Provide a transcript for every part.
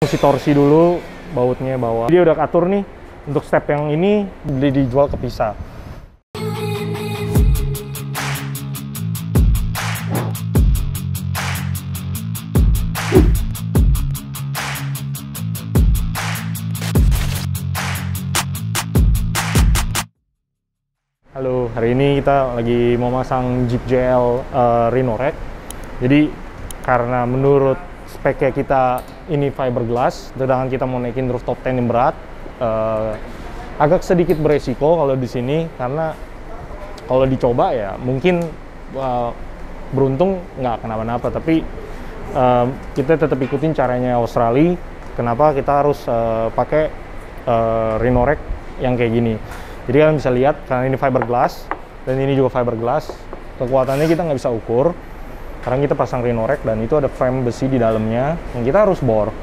Mesti torsi dulu bautnya bawah. Dia udah atur nih untuk step yang ini dijual kepisah. Halo, hari ini kita lagi mau masang Jeep JL Rhino Rack. Jadi karena menurut speknya kita ini fiberglass, sedangkan kita mau naikin rooftop tent yang berat, agak sedikit beresiko kalau di sini, karena kalau dicoba ya mungkin beruntung nggak kenapa-napa, tapi kita tetap ikutin caranya Australia. Kenapa kita harus pakai Rhino Rack yang kayak gini? Jadi kalian bisa lihat, karena ini fiberglass dan ini juga fiberglass, kekuatannya kita nggak bisa ukur. Sekarang kita pasang Rhino Rack dan itu ada frame besi di dalamnya yang kita harus bor.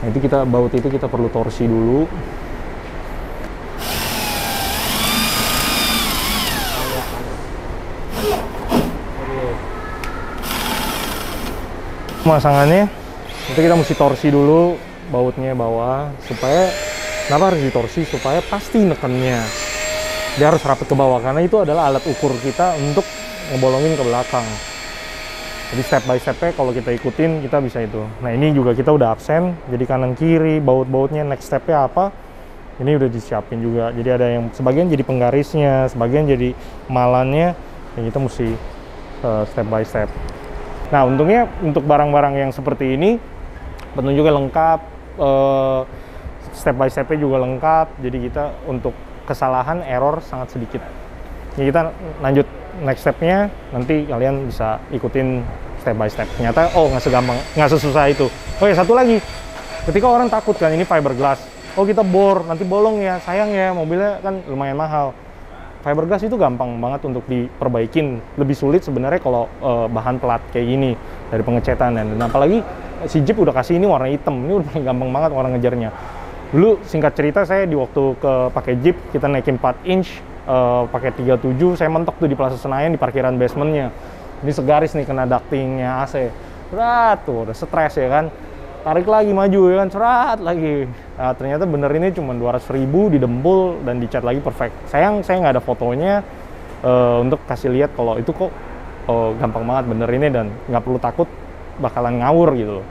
Nah, itu baut itu kita perlu torsi dulu. Pemasangannya itu kita mesti torsi dulu bautnya bawah, supaya kenapa harus ditorsi? Supaya pasti nekennya dia harus rapat ke bawah, karena itu adalah alat ukur kita untuk ngebolongin ke belakang. Jadi step by step-nya kalau kita ikutin, kita bisa itu. Nah, ini juga kita udah absen, jadi kanan kiri baut-bautnya next step-nya apa, ini udah disiapin juga. Jadi ada yang sebagian jadi penggarisnya, sebagian jadi malannya, ya kita mesti step by step. Nah, untungnya untuk barang-barang yang seperti ini petunjuknya lengkap, step by step-nya juga lengkap, jadi kita untuk kesalahan, error sangat sedikit. Ya, kita lanjut next step-nya, nanti kalian bisa ikutin step by step. Ternyata, oh nggak segampang, nggak sesusah itu. Oh ya, satu lagi, ketika orang takut kan ini fiberglass, oh kita bor, nanti bolong ya, sayang ya, mobilnya kan lumayan mahal. Fiberglass itu gampang banget untuk diperbaikin, lebih sulit sebenarnya kalau bahan pelat kayak gini dari pengecetan. Dan apalagi si Jeep udah kasih ini warna hitam, ini udah paling gampang banget orang ngejarnya. Dulu singkat cerita, saya di waktu pakai Jeep, kita naikin 4 inch, pakai 37, saya mentok tuh di Plaza Senayan di parkiran basementnya. Ini segaris nih kena ductingnya AC. Cerat tuh, udah stres ya kan. Tarik lagi maju ya kan, cerat lagi. Nah, ternyata bener ini cuma 200.000 didempul dan dicat lagi perfect. Sayang saya nggak ada fotonya untuk kasih lihat kalau itu kok gampang banget bener ini dan nggak perlu takut bakalan ngawur gitu loh.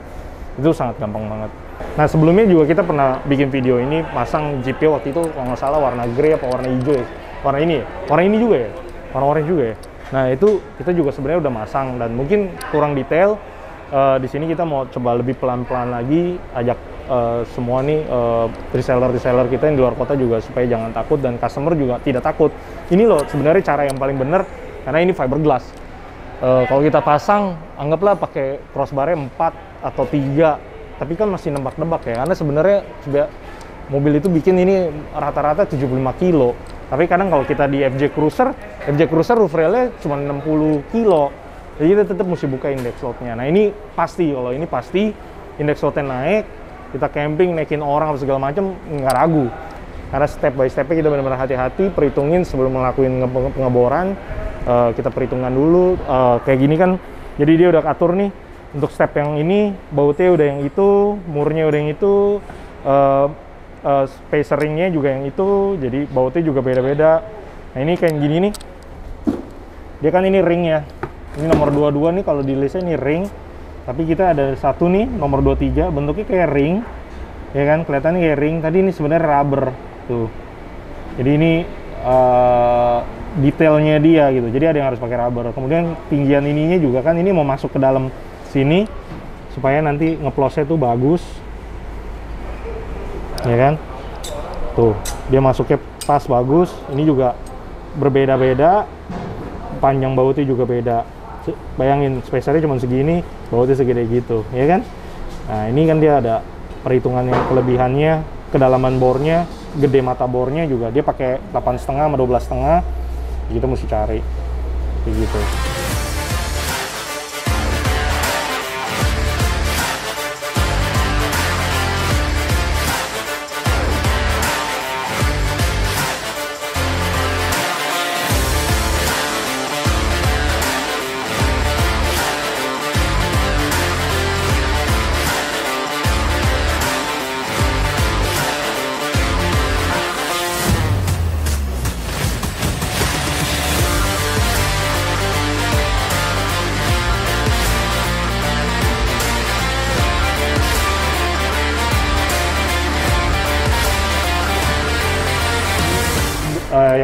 Itu sangat gampang banget. Nah, sebelumnya juga kita pernah bikin video ini, pasang Jeep waktu itu kalau nggak salah warna grey apa warna hijau ya. Warna ini ya? Warna ini juga ya? Warna orange juga ya? Nah, itu kita juga sebenarnya udah masang dan mungkin kurang detail. Di sini kita mau coba lebih pelan-pelan lagi, ajak semua nih reseller kita yang di luar kota juga supaya jangan takut dan customer juga tidak takut. Ini loh sebenarnya cara yang paling benar, karena ini fiberglass. Kalau kita pasang, anggaplah pakai crossbar-nya 4 atau 3, tapi kan masih nebak-nebak ya, karena sebenarnya mobil itu bikin ini rata-rata 75 kilo. Tapi kadang kalau kita di FJ Cruiser roof rail-nya cuma 60 kilo. Jadi kita tetap mesti buka index load-nya. Nah, ini pasti, kalau ini pasti index load-nya naik, kita camping, naikin orang atau segala macam, nggak ragu. Karena step by step-nya kita benar-benar hati-hati, perhitungin sebelum ngelakuin pengeboran. Kita perhitungan dulu, kayak gini kan. Jadi dia udah atur nih, untuk step yang ini, bautnya udah yang itu, murnya udah yang itu, spaceringnya juga yang itu, jadi bautnya juga beda-beda. Nah, ini kayak gini nih, dia kan ini ring ya, ini nomor 22 nih, kalau di listnya ini ring, tapi kita ada satu nih nomor 23, bentuknya kayak ring ya kan, kelihatannya kayak ring. Tadi ini sebenarnya rubber tuh, jadi ini detailnya dia gitu, jadi ada yang harus pakai rubber. Kemudian tinggian ininya juga kan, ini mau masuk ke dalam sini supaya nanti ngeplosnya tuh bagus ya kan, tuh dia masuknya pas bagus. Ini juga berbeda-beda, panjang bautnya juga beda. Bayangin spacernya cuma segini, bautnya segede gitu ya kan. Nah, ini kan dia ada perhitungannya, kelebihannya, kedalaman bornya, gede mata bornya juga dia pakai 8,5 sama 12,5, kita mesti cari kayak gitu.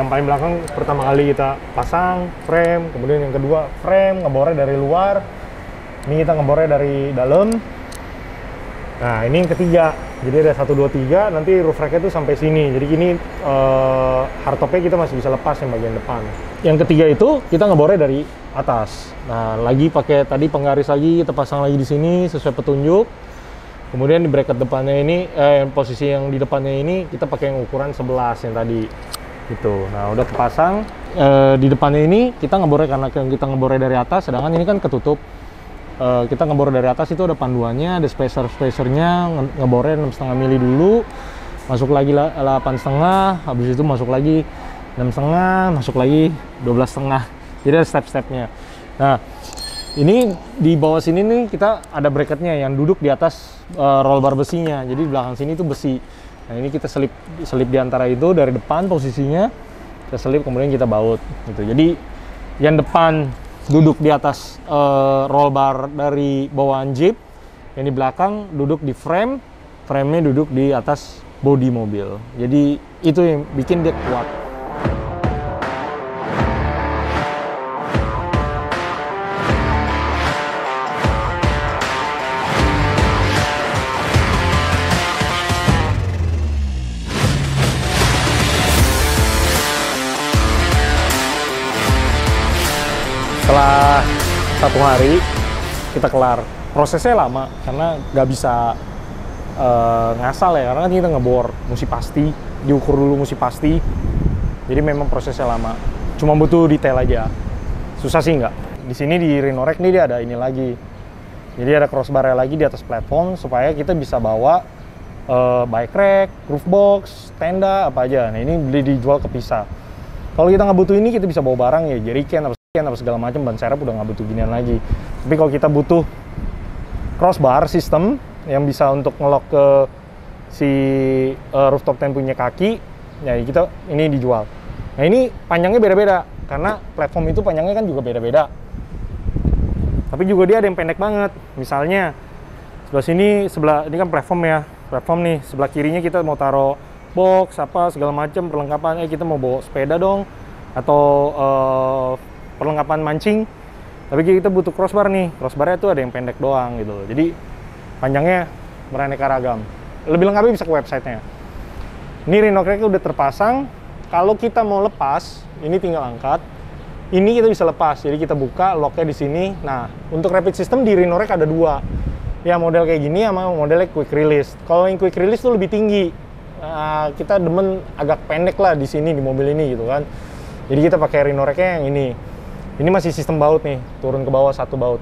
yang paling belakang pertama kali kita pasang frame, kemudian yang kedua frame ngebornya dari luar, ini kita ngebornya dari dalam. Nah ini yang ketiga, jadi ada 1, 2, 3, nanti roof racknya tuh sampai sini. Jadi ini hardtopnya kita masih bisa lepas yang bagian depan. Yang ketiga itu kita ngebornya dari atas. Nah lagi pakai tadi penggaris lagi, kita pasang lagi di sini sesuai petunjuk. Kemudian di bracket depannya ini, posisi yang di depannya ini kita pakai yang ukuran 11 yang tadi. Gitu. Nah udah kepasang. Di depannya ini kita ngebornya karena kita ngebornya dari atas, sedangkan ini kan ketutup. Kita ngebor dari atas itu ada panduannya, ada spacernya, ngebornya 6,5 mili dulu, masuk lagi 8,5, habis itu masuk lagi 6,5, masuk lagi 12,5. Jadi ada step-stepnya. Nah ini di bawah sini nih kita ada bracketnya yang duduk di atas roll bar besinya, jadi di belakang sini itu besi. Nah ini kita selip di antara itu dari depan posisinya, kita selip kemudian kita baut gitu. Jadi yang depan duduk di atas roll bar dari bawaan Jeep, yang di belakang duduk di frame-nya duduk di atas bodi mobil. Jadi itu yang bikin dia kuat. Setelah 1 hari kita kelar. Prosesnya lama karena nggak bisa ngasal ya, karena kan kita ngebor mesti pasti, diukur dulu mesti pasti. Jadi memang prosesnya lama. Cuma butuh detail aja. Susah sih nggak. Di sini di Rhino Rack nih dia ada ini lagi. Jadi ada crossbar lagi di atas platform supaya kita bisa bawa bike rack, roof box, tenda apa aja. Nah ini beli dijual kepisah. Kalau kita nggak butuh ini kita bisa bawa barang ya, jerrycan apa segala macam, ban serep udah nggak butuh ginian lagi. Tapi kalau kita butuh crossbar sistem yang bisa untuk ngelok ke si rooftop tent punya kaki, ya kita ini dijual. Nah ini panjangnya beda-beda karena platform itu panjangnya kan juga beda-beda. Tapi juga dia ada yang pendek banget. Misalnya sebelah ini kan platform ya, platform nih sebelah kirinya kita mau taruh box apa segala macam perlengkapan. Kita mau bawa sepeda dong atau perlengkapan mancing, tapi kita butuh crossbar nih. Crossbarnya tuh ada yang pendek doang gitu, jadi panjangnya beraneka ragam. Lebih lengkapnya bisa ke websitenya. Ini Rhino Rack udah terpasang. Kalau kita mau lepas, ini tinggal angkat. Ini kita bisa lepas, jadi kita buka locknya di sini. Nah untuk rapid system di Rhino Rack ada 2 ya, model kayak gini sama modelnya quick release. Kalau yang quick release tuh lebih tinggi, kita demen agak pendek lah di sini di mobil ini gitu kan. Jadi kita pakai Rhino Rack-nya yang ini. Ini masih sistem baut nih, turun ke bawah 1 baut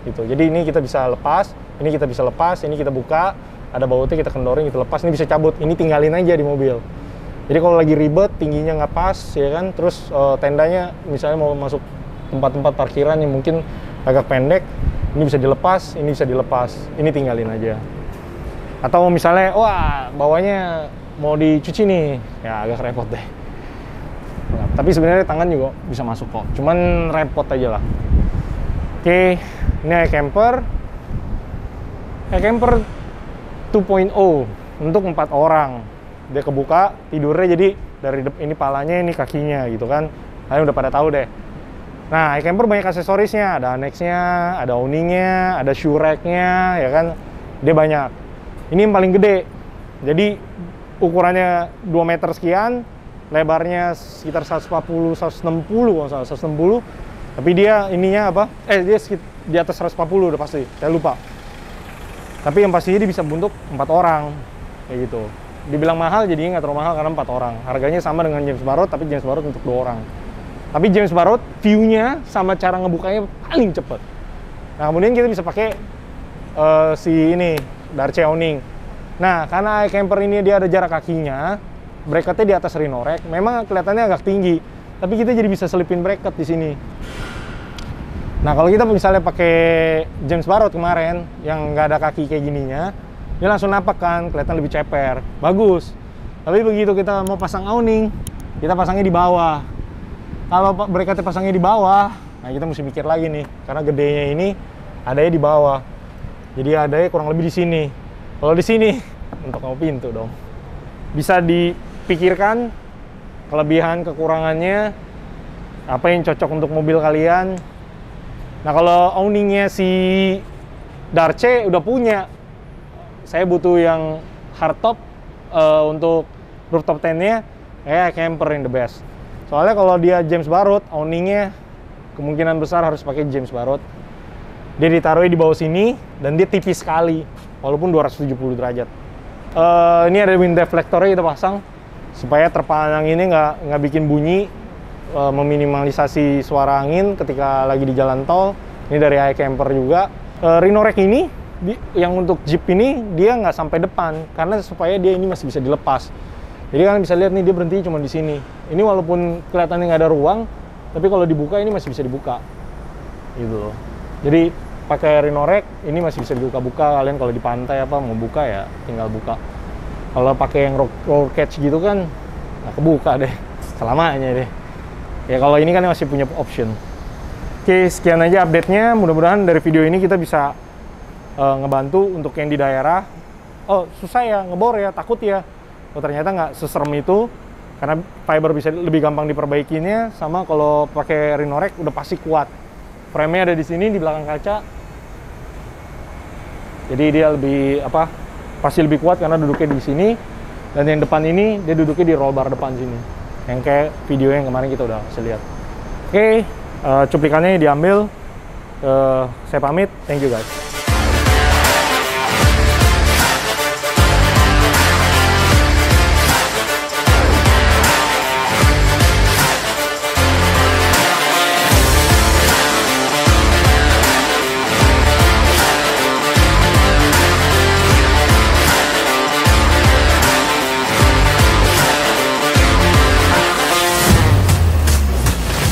gitu. Jadi ini kita bisa lepas, ini kita bisa lepas, ini kita buka, ada bautnya kita kendorin, kita lepas, ini bisa cabut, ini tinggalin aja di mobil. Jadi kalau lagi ribet, tingginya nggak pas ya kan, terus tendanya misalnya mau masuk tempat-tempat parkiran yang mungkin agak pendek, ini bisa dilepas, ini bisa dilepas, ini tinggalin aja. Atau misalnya, wah bawahnya mau dicuci nih, ya agak repot deh. Nah, tapi sebenarnya tangan juga bisa masuk kok, cuman repot aja lah. Oke, ini iCamper 2.0 untuk 4 orang. Dia kebuka, tidurnya jadi dari ini palanya, ini kakinya gitu kan. Kalian udah pada tahu deh. Nah, iCamper banyak aksesorisnya, ada annexnya, ada awningnya, ada shoe racknya, ya kan. Dia banyak. Ini yang paling gede. Jadi ukurannya 2 meter sekian, lebarnya sekitar 140, 160 kalau salah, 160. Tapi dia ininya apa? Dia di atas 140 udah pasti, saya lupa. Tapi yang pastinya dia bisa untuk 4 orang, kayak gitu. Dibilang mahal, jadinya nggak terlalu mahal karena 4 orang. Harganya sama dengan James Barot, tapi James Barot untuk 2 orang. Tapi James Barot, view-nya sama cara ngebukanya paling cepet. Nah, kemudian kita bisa pakai si ini, Darce awning. Nah, karena iCamper ini dia ada jarak kakinya, bracketnya di atas Rhino Rack, memang kelihatannya agak tinggi, tapi kita jadi bisa selipin bracket di sini. Nah kalau kita misalnya pakai James Barot kemarin yang nggak ada kaki kayak gininya, dia langsung napak kan, kelihatan lebih ceper, bagus. Tapi begitu kita mau pasang awning, kita pasangnya di bawah. Kalau bracketnya pasangnya di bawah, nah kita mesti mikir lagi nih, karena gedenya ini adanya di bawah, jadi adanya kurang lebih di sini. Kalau di sini untuk mau pintu dong, bisa dipikirkan kelebihan, kekurangannya, apa yang cocok untuk mobil kalian. Nah, kalau owningnya si Darce udah punya, saya butuh yang hardtop untuk rooftop tent-nya, camper yang the best. Soalnya kalau dia James Barot, owningnya kemungkinan besar harus pakai James Barot. Dia ditaruh di bawah sini dan dia tipis sekali, walaupun 270 derajat. Ini ada wind deflectornya kita pasang supaya terpal angin ini nggak bikin bunyi, meminimalisasi suara angin ketika lagi di jalan tol. Ini dari iCamper juga. Rhino Rack ini yang untuk Jeep ini dia nggak sampai depan karena supaya dia ini masih bisa dilepas. Jadi kalian bisa lihat nih dia berhenti cuma di sini. Ini walaupun kelihatannya nggak ada ruang, tapi kalau dibuka ini masih bisa dibuka, gitu loh. Jadi pakai Rhino Rack ini masih bisa dibuka-buka. Kalian kalau di pantai apa mau buka ya tinggal buka. Kalau pakai yang roll catch gitu kan nggak kebuka deh selamanya deh. Ya kalau ini kan masih punya option. Oke, sekian aja update-nya. Mudah-mudahan dari video ini kita bisa ngebantu untuk yang di daerah. Oh susah ya ngebor ya, takut ya. Oh ternyata nggak seserem itu. Karena fiber bisa lebih gampang diperbaikinya. Sama kalau pakai Rhino Rack udah pasti kuat. Frame-nya ada di sini di belakang kaca. Jadi dia lebih pasti lebih kuat karena duduknya di sini. Dan yang depan ini dia duduknya di roll bar depan sini. Yang kayak video yang kemarin kita udah bisa lihat. Oke, cuplikannya diambil. Saya pamit. Thank you guys.